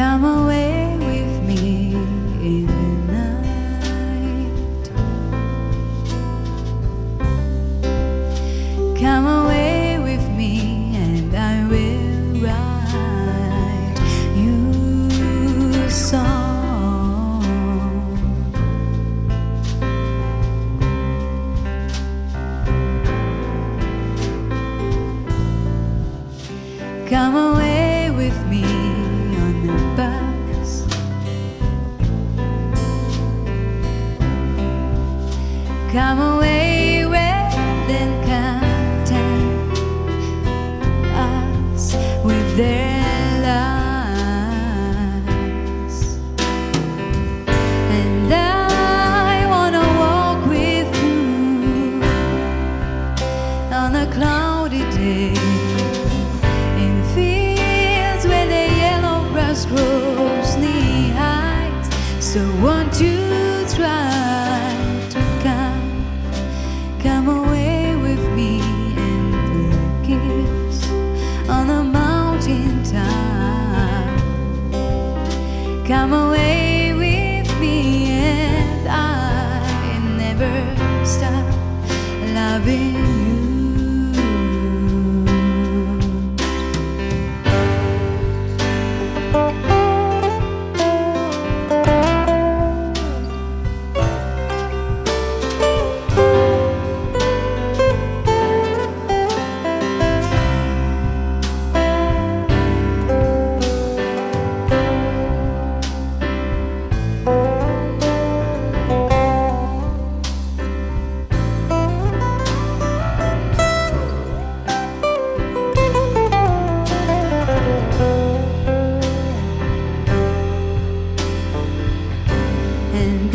Come away with me in the night. Come away with me and I will write you a song. Come away with me on the bus. Come away where they content us with their lies. And I wanna walk with you on a cloudy day, in fields where the yellow grass grows knee high. So won't you try to come away with me and the kiss on the mountain top. Come away with me and I never stop loving you. And